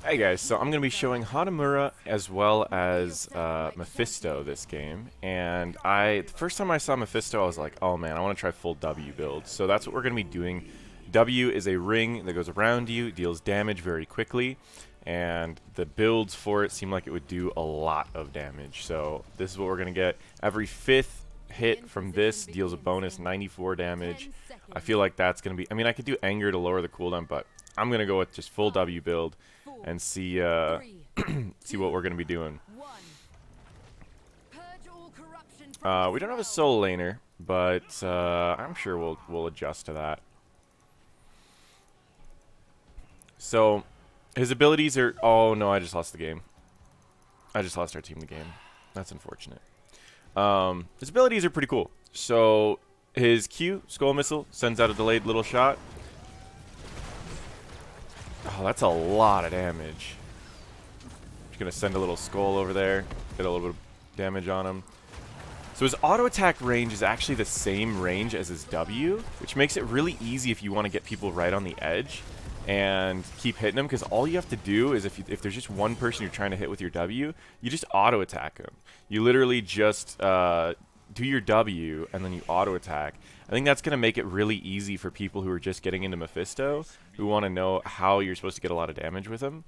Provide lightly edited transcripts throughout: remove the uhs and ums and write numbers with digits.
Hey guys, so I'm going to be showing Hanamura as well as Mephisto this game, and the first time I saw Mephisto I was like, oh man, I want to try full W build, so that's what we're going to be doing. W is a ring that goes around you, deals damage very quickly, and the builds for it seem like it would do a lot of damage, so this is what we're going to get. Every 5th hit from this deals a bonus 94 damage. I feel like that's going to be, I mean I could do Anger to lower the cooldown, but I'm going to go with just full W build and see see what we're gonna be doing. We don't have a soul laner, but I'm sure we'll adjust to that. So his abilities are. Oh no, I just lost the game. I just lost our team the game. That's unfortunate. His abilities are pretty cool. So his Q, Skull Missile, sends out a delayed little shot. Oh, that's a lot of damage. Just gonna send a little skull over there, get a little bit of damage on him. So his auto attack range is actually the same range as his W, which makes it really easy if you want to get people right on the edge and keep hitting them, because all you have to do is if there's just one person you're trying to hit with your W, you just auto attack them. You literally just do your W and then you auto attack. I think that's going to make it really easy for people who are just getting into Mephisto, who want to know how you're supposed to get a lot of damage with him.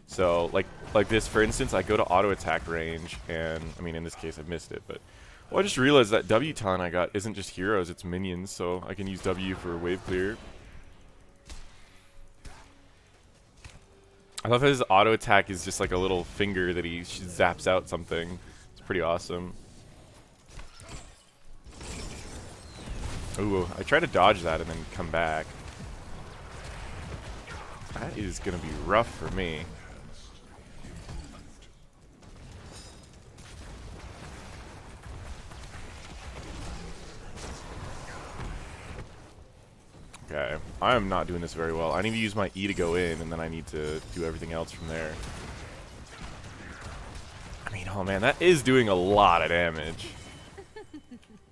So like this, for instance, I go to auto attack range, and I mean in this case I missed it, but well, I just realized that W talent I got isn't just heroes, it's minions, so I can use W for wave clear. I love how his auto attack is just like a little finger that he zaps out something. It's pretty awesome. Ooh, I try to dodge that and then come back. That is going to be rough for me. Okay, I am not doing this very well. I need to use my E to go in, and then I need to do everything else from there. I mean, oh man, that is doing a lot of damage.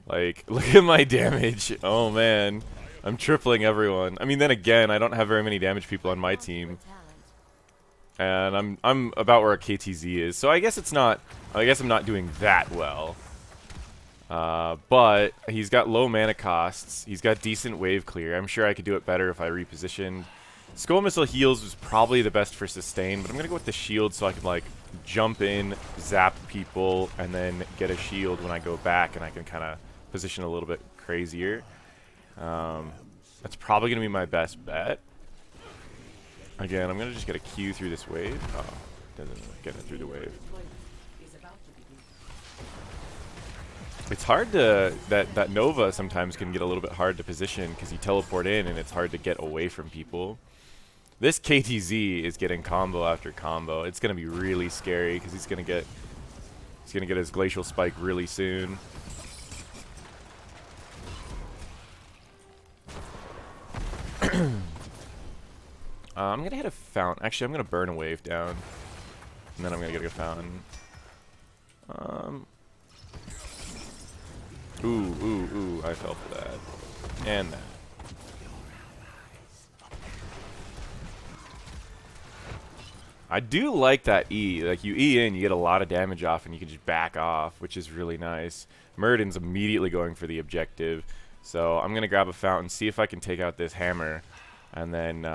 Like, look at my damage. Oh man, I'm tripling everyone. I mean, then again, I don't have very many damage people on my team, and I'm about where a KTZ is. So I guess it's not. I guess I'm not doing that well. But he's got low mana costs. He's got decent wave clear. I'm sure I could do it better if I repositioned. Skull Missile heals was probably the best for sustain, but I'm gonna go with the shield so I can like jump in, zap people, and then get a shield when I go back, and I can kind of position a little bit crazier. That's probably going to be my best bet. Again, I'm going to just get a Q through this wave. Oh, doesn't get it through the wave. It's hard to... That Nova sometimes can get a little bit hard to position because you teleport in and it's hard to get away from people. This KTZ is getting combo after combo. It's going to be really scary because he's going to get his Glacial Spike really soon. I'm gonna hit a fountain. Actually, I'm gonna burn a wave down, and then I'm gonna get a fountain. Ooh! I fell for that, and that. I do like that E. Like you E in, you get a lot of damage off, and you can just back off, which is really nice. Muradin's immediately going for the objective, so I'm gonna grab a fountain, see if I can take out this hammer, and then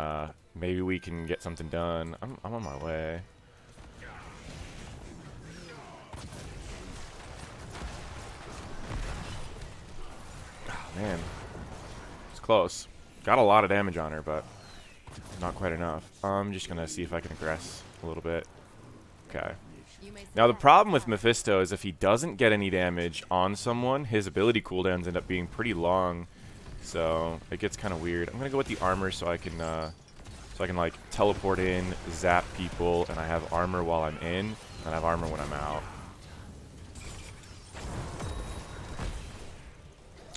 maybe we can get something done. I'm on my way. Oh, man. It's close. Got a lot of damage on her, but not quite enough. I'm just going to see if I can aggress a little bit. Okay. Now, the problem with Mephisto is if he doesn't get any damage on someone, his ability cooldowns end up being pretty long. So it gets kind of weird. I'm going to go with the armor so I can like teleport in, zap people, and I have armor while I'm in, and I have armor when I'm out.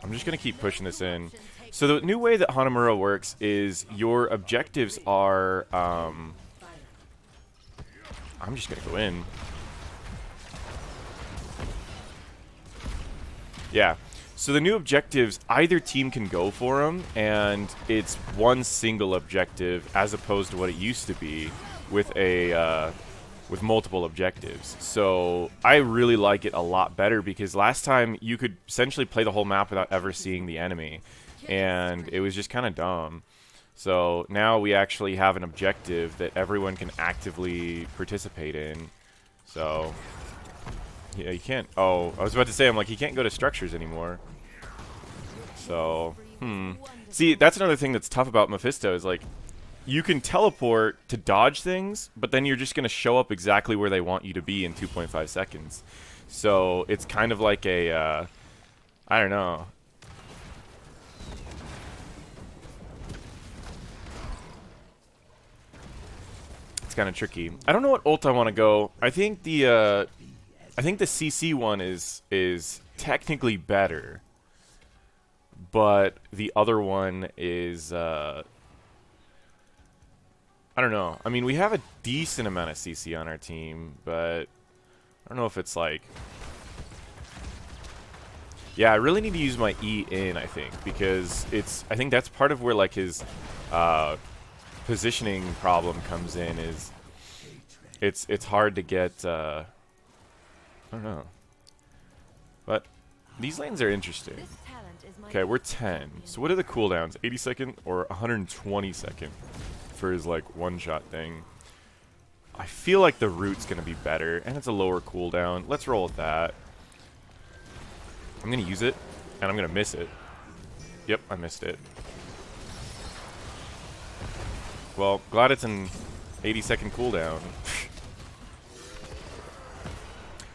I'm just going to keep pushing this in. So the new way that Hanamura works is your objectives are... I'm just going to go in. Yeah. So the new objectives, either team can go for them, and it's one single objective as opposed to what it used to be, with a with multiple objectives. So I really like it a lot better because last time you could essentially play the whole map without ever seeing the enemy, and it was just kind of dumb. So now we actually have an objective that everyone can actively participate in. So yeah, you can't. Oh, I was about to say, I'm like, you can't go to structures anymore. So see, that's another thing that's tough about Mephisto is like, you can teleport to dodge things, but then you're just going to show up exactly where they want you to be in 2.5 seconds. So it's kind of like a, I don't know. It's kind of tricky. I don't know what ult I want to go. I think the CC one is technically better, but the other one is I don't know. I mean, we have a decent amount of CC on our team, but I don't know if it's like... Yeah, I really need to use my E in, I think, because it's... I think that's part of where, like, his positioning problem comes in, is... It's hard to get... I don't know. But these lanes are interesting. Okay, we're 10. So what are the cooldowns? 80 second or 120 second? For his like one-shot thing. I feel like the root's gonna be better, and it's a lower cooldown. Let's roll with that. I'm gonna use it, and I'm gonna miss it. Yep, I missed it. Well, glad it's an 80-second cooldown.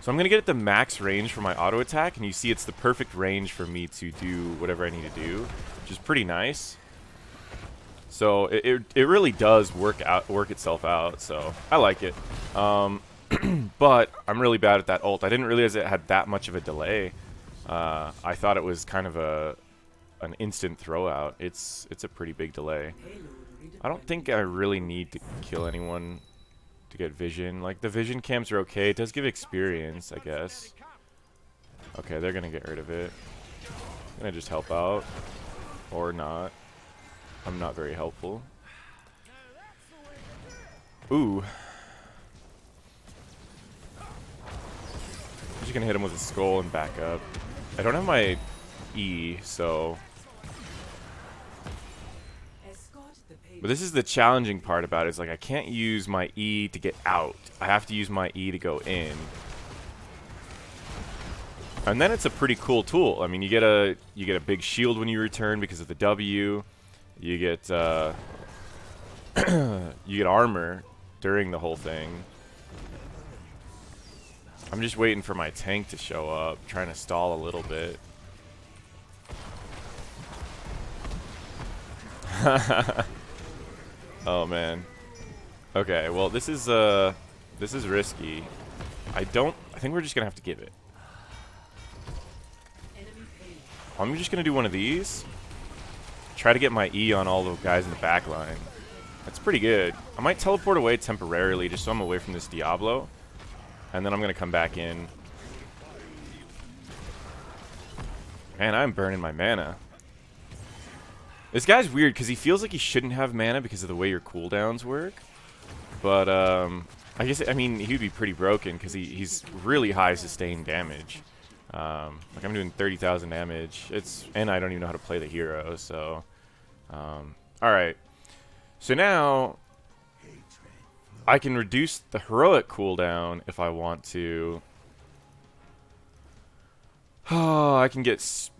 So I'm gonna get at the max range for my auto attack, and you see it's the perfect range for me to do whatever I need to do, which is pretty nice. So it really does work itself out, so I like it. But I'm really bad at that ult. I didn't realize it had that much of a delay. I thought it was kind of an instant throw out. It's a pretty big delay. I don't think I really need to kill anyone to get vision. Like, the vision cams are okay. It does give experience, I guess. Okay, they're gonna get rid of it. I'm gonna just help out. Or not. I'm not very helpful. Ooh. I'm just gonna hit him with a skull and back up. I don't have my E, so... But this is the challenging part about it, is like I can't use my E to get out. I have to use my E to go in. And then it's a pretty cool tool. I mean, you get a big shield when you return because of the W. You get you get armor during the whole thing. I'm just waiting for my tank to show up, trying to stall a little bit. Oh man. Okay, well this is risky. I think we're just gonna have to give it. I'm just gonna do one of these. Try to get my E on all the guys in the back line. That's pretty good. I might teleport away temporarily just so I'm away from this Diablo. And then I'm going to come back in. Man, I'm burning my mana. This guy's weird because he feels like he shouldn't have mana because of the way your cooldowns work. But, I guess, I mean, he would be pretty broken because he's really high sustained damage. Like, I'm doing 30,000 damage. And I don't even know how to play the hero, so... Alright. So now... I can reduce the heroic cooldown if I want to. Oh, I can get... see,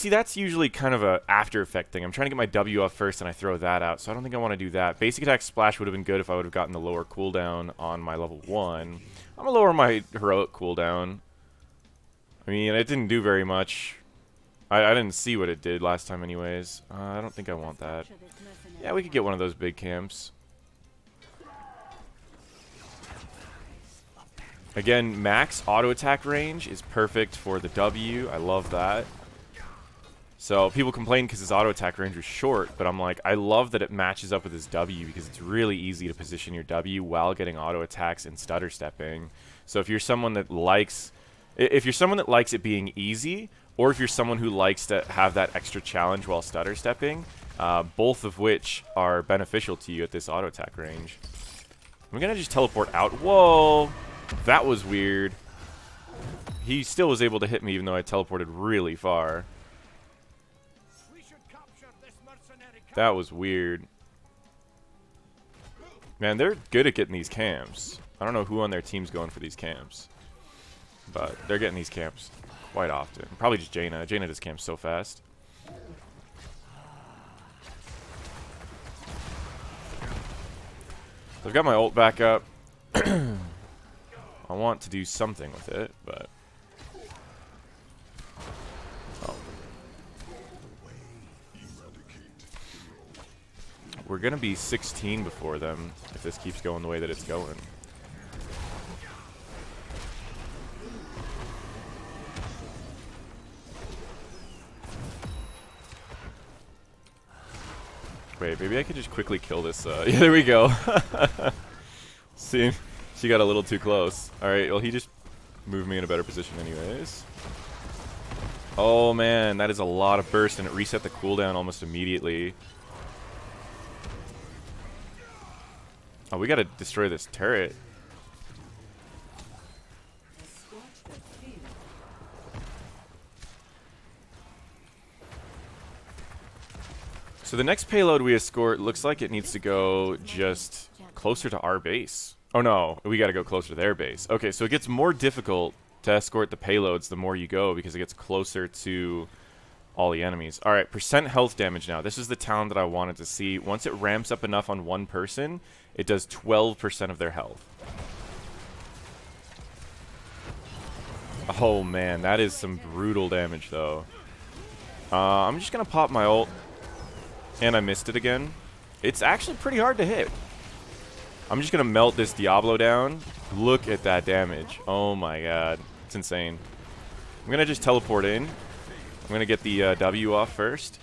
that's usually kind of a after effect thing. I'm trying to get my W up first and I throw that out, so I don't think I want to do that. Basic attack splash would have been good if I would have gotten the lower cooldown on my level 1. I'm going to lower my heroic cooldown. I mean, it didn't do very much. I didn't see what it did last time anyways. I don't think I want that. Yeah, we could get one of those big camps. Again, max auto attack range is perfect for the W. I love that. So people complain because his auto attack range was short, but I'm like, I love that it matches up with his W because it's really easy to position your W while getting auto attacks and stutter stepping. So if you're someone that likes it being easy, or if you're someone who likes to have that extra challenge while stutter stepping, both of which are beneficial to you at this auto attack range. I'm gonna just teleport out. Whoa, that was weird. He still was able to hit me even though I teleported really far. That was weird. Man, they're good at getting these camps. I don't know who on their team's going for these camps, but they're getting these camps quite often. Probably just Jaina. Jaina does camps so fast. I've got my ult back up. I want to do something with it, but... Oh. We're going to be 16 before them if this keeps going the way that it's going. Wait, maybe I could just quickly kill this. Yeah, there we go. See, she got a little too close. Alright, well, he just moved me in a better position anyways. Oh, man, that is a lot of burst, and it reset the cooldown almost immediately. Oh, we gotta destroy this turret. So the next payload we escort looks like it needs to go just closer to our base. Oh no, we gotta go closer to their base. Okay, so it gets more difficult to escort the payloads the more you go because it gets closer to all the enemies. Alright, percent health damage now. This is the talent that I wanted to see. Once it ramps up enough on one person, it does 12% of their health. Oh man, that is some brutal damage though. I'm just gonna pop my ult. And I missed it again. It's actually pretty hard to hit. I'm just going to melt this Diablo down. Look at that damage. Oh my god. It's insane. I'm going to just teleport in. I'm going to get the W off first.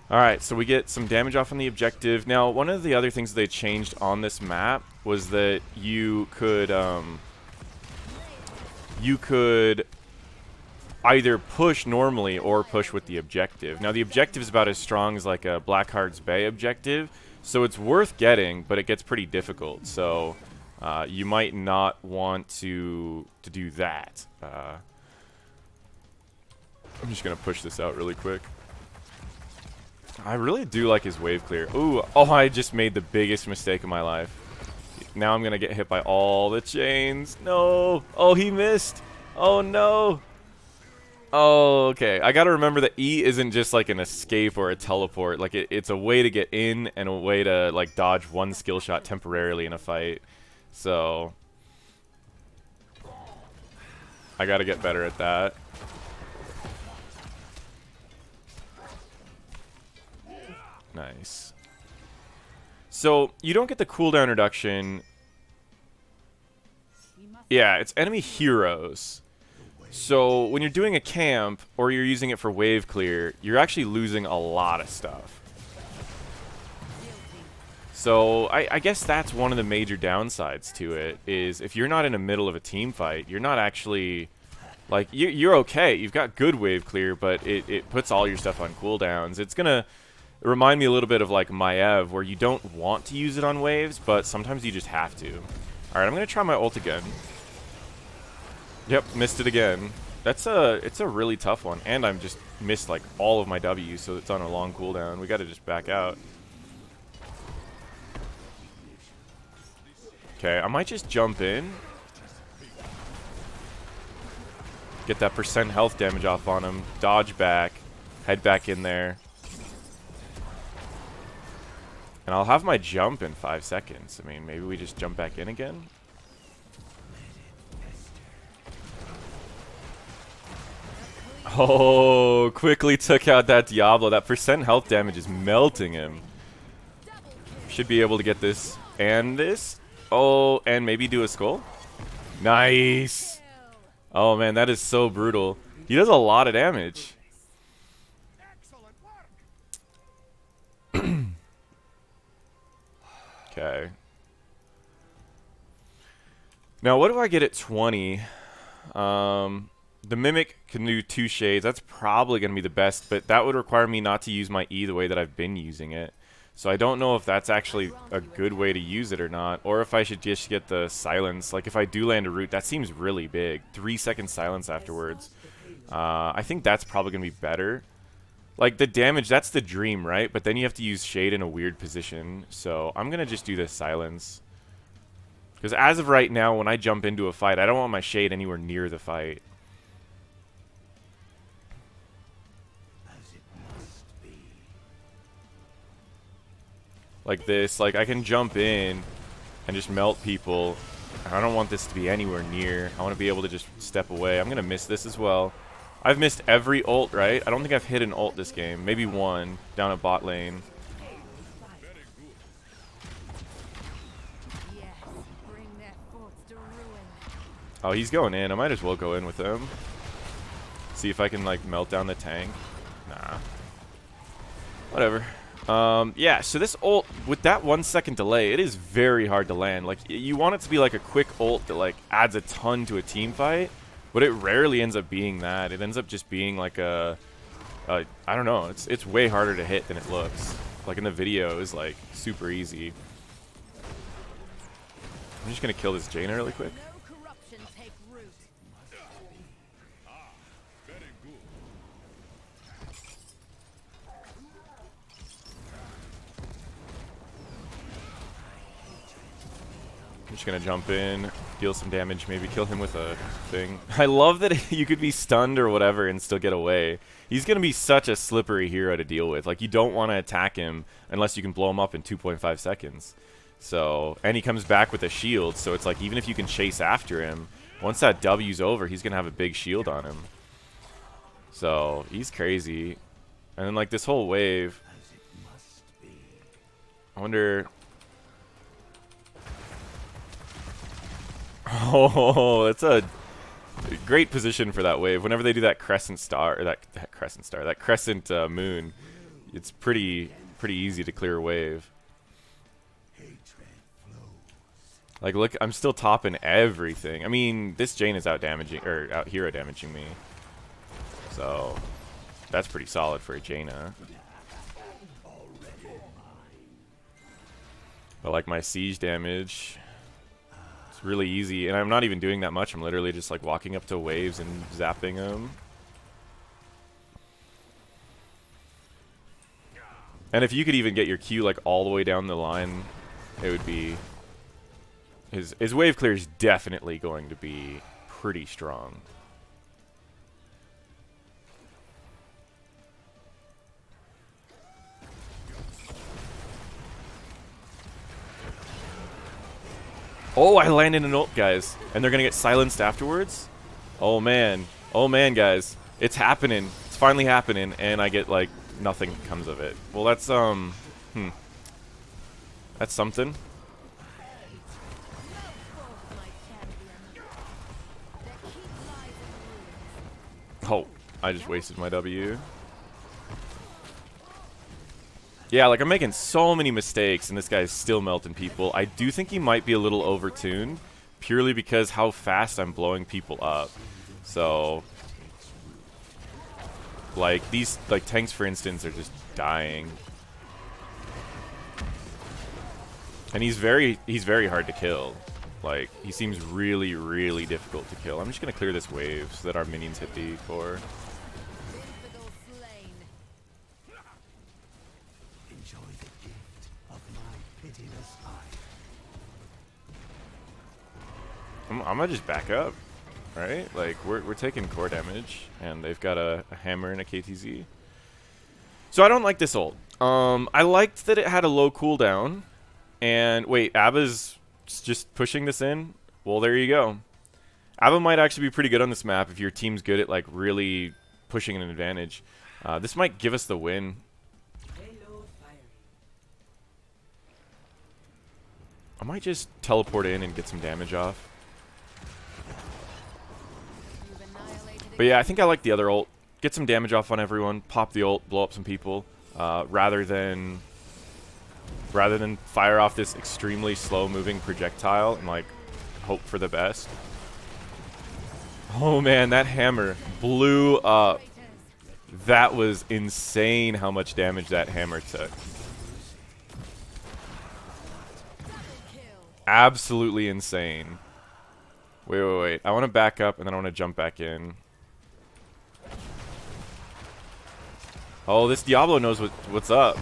Alright, so we get some damage off on the objective. Now, one of the other things they changed on this map was that you could either push normally or push with the objective. Now the objective is about as strong as like a Blackheart's Bay objective, so it's worth getting, but it gets pretty difficult. So you might not want to do that. I'm just gonna push this out really quick. I really do like his wave clear. Ooh, oh, I just made the biggest mistake of my life. Now I'm gonna get hit by all the chains. No. Oh, he missed. Oh no. Oh, okay. I gotta remember that E isn't just like an escape or a teleport. Like it's a way to get in and a way to like dodge one skill shot temporarily in a fight. So I gotta get better at that. Nice. So you don't get the cooldown reduction. Yeah, it's enemy heroes. So when you're doing a camp or you're using it for wave clear, you're actually losing a lot of stuff. So I guess that's one of the major downsides to it, is if you're not in the middle of a team fight, you're not actually, like, you're okay. You've got good wave clear, but it puts all your stuff on cooldowns. It's going to remind me a little bit of like Maev, where you don't want to use it on waves, but sometimes you just have to. Alright, I'm going to try my ult again. Yep, missed it again. It's a really tough one, and I'm just missed like all of my W, so it's on a long cooldown. We got to just back out. Okay, I might just jump in. Get that percent health damage off on him. Dodge back. Head back in there. And I'll have my jump in 5 seconds. I mean, maybe we just jump back in again? Oh, quickly took out that Diablo. That percent health damage is melting him. Should be able to get this and this. Oh, and maybe do a skull. Nice. Oh, man, that is so brutal. He does a lot of damage. Okay. Now, what do I get at 20? The Mimic can do 2 shades. That's probably going to be the best, but that would require me not to use my E the way that I've been using it. So I don't know if that's actually a good way to use it or not, or if I should just get the silence. Like if I do land a root, that seems really big. 3-second silence afterwards. I think that's probably going to be better. Like the damage, that's the dream, right? But then you have to use shade in a weird position. So I'm going to just do the silence. Because as of right now, when I jump into a fight, I don't want my shade anywhere near the fight. Like this, like I can jump in and just melt people. I don't want this to be anywhere near. I want to be able to just step away. I'm going to miss this as well. I've missed every ult, right? I don't think I've hit an ult this game. Maybe one down a bot lane. Oh, he's going in. I might as well go in with him. See if I can, like, melt down the tank. Nah. Whatever. Yeah, so this ult, with that 1-second delay, it is very hard to land. Like, you want it to be like a quick ult that, like, adds a ton to a team fight, but it rarely ends up being that. It ends up just being like I don't know, it's way harder to hit than it looks. Like, in the video, is like, super easy. I'm just gonna kill this Jaina really quick. I'm just gonna jump in, deal some damage, maybe kill him with a thing. I love that you could be stunned or whatever and still get away. He's gonna be such a slippery hero to deal with. Like, you don't want to attack him unless you can blow him up in 2.5 seconds. So, and he comes back with a shield, so it's like even if you can chase after him, once that W's over, he's gonna have a big shield on him. So, he's crazy. And then, like, this whole wave, I wonder... Oh, that's a great position for that wave. Whenever they do that crescent star, or that crescent moon, it's pretty easy to clear a wave. Like, look, I'm still topping everything. I mean, this Jane is out hero damaging me, so that's pretty solid for a Jaina. But like my siege damage, really easy, and I'm not even doing that much. I'm literally just like walking up to waves and zapping them. And if you could even get your Q like all the way down the line, it would be his wave clear is definitely going to be pretty strong. Oh, I landed an ult, guys. And they're going to get silenced afterwards? Oh, man. Oh, man, guys. It's happening. It's finally happening. And I get, like, nothing comes of it. Well, that's, that's something. Oh, I just wasted my W. Yeah, like, I'm making so many mistakes, and this guy's still melting people. I do think he might be a little overtuned, purely because how fast I'm blowing people up. So, like, these, like, tanks, for instance, are just dying. And he's very hard to kill. Like, he seems really, really difficult to kill. I'm just going to clear this wave so that our minions hit the core. I'm gonna just back up, right? Like, we're taking core damage, and they've got a hammer and a KTZ. So I don't like this ult. I liked that it had a low cooldown. And wait, Abba's just pushing this in? Well, there you go. Abba might actually be pretty good on this map if your team's good at, like, really pushing an advantage. This might give us the win. I might just teleport in and get some damage off. But yeah, I think I like the other ult. Get some damage off on everyone, pop the ult, blow up some people, rather than fire off this extremely slow-moving projectile and, like, hope for the best. Oh man, that hammer blew up. That was insane how much damage that hammer took. Absolutely insane. Wait. I want to back up and then I want to jump back in. Oh, this Diablo knows what's up.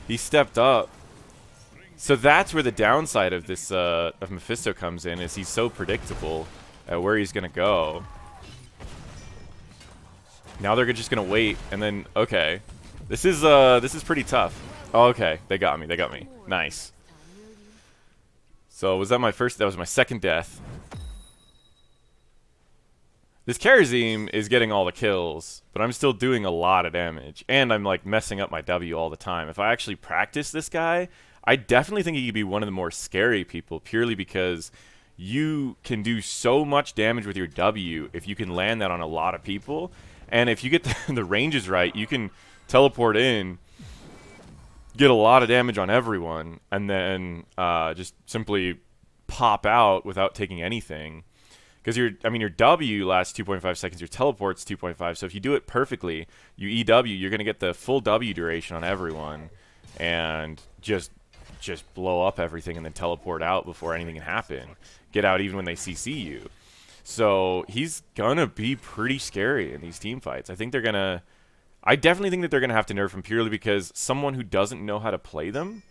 He stepped up. So that's where the downside of this of Mephisto comes in, is he's so predictable at where he's gonna go. Now they're just gonna wait, and then okay, this is pretty tough. Oh, okay, they got me. Nice. So was that my first? That was my second death. This Karazim is getting all the kills, but I'm still doing a lot of damage, and I'm like messing up my W all the time. If I actually practice this guy, I definitely think he could be one of the more scary people, purely because you can do so much damage with your W if you can land that on a lot of people. And if you get the ranges right, you can teleport in, get a lot of damage on everyone, and then just simply pop out without taking anything. Because your W lasts 2.5 seconds, your teleport's 2.5. So if you do it perfectly, you EW, you're gonna get the full W duration on everyone, and just blow up everything and then teleport out before anything can happen. Get out even when they CC you. So he's gonna be pretty scary in these team fights. I definitely think that they're gonna have to nerf him, purely because someone who doesn't know how to play them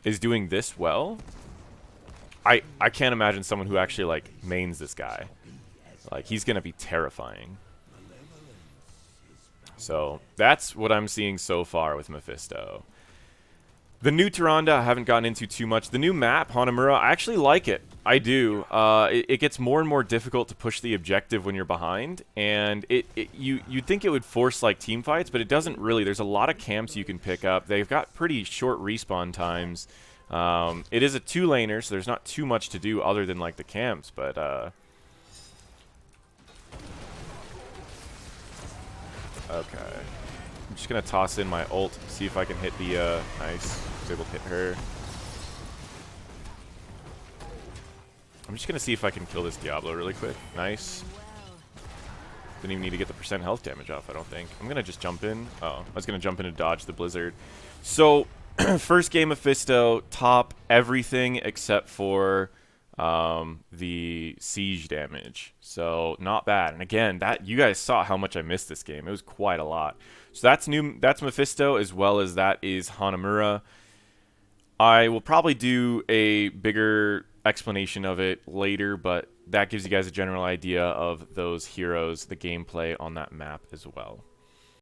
is doing this well. I can't imagine someone who actually like mains this guy. Like, he's gonna be terrifying. So that's what I'm seeing so far with Mephisto. The new Tyrande I haven't gotten into too much. The new map, Hanamura, I actually like it. I do. It gets more and more difficult to push the objective when you're behind, and you'd think it would force like team fights, but it doesn't really. There's a lot of camps you can pick up. They've got pretty short respawn times. It is a 2-laner, so there's not too much to do other than like the camps, but okay. I'm just gonna toss in my ult, see if I can hit the nice. I was able to hit her. I'm just gonna see if I can kill this Diablo really quick. Nice. Didn't even need to get the percent health damage off, I don't think. I'm gonna just jump in. Oh, I was gonna jump in and dodge the blizzard. So first game Mephisto, top everything except for the siege damage. So not bad. And again, that you guys saw how much I missed this game. It was quite a lot. So that's new. That's Mephisto, as well as that is Hanamura. I will probably do a bigger explanation of it later, but that gives you guys a general idea of those heroes, the gameplay on that map as well.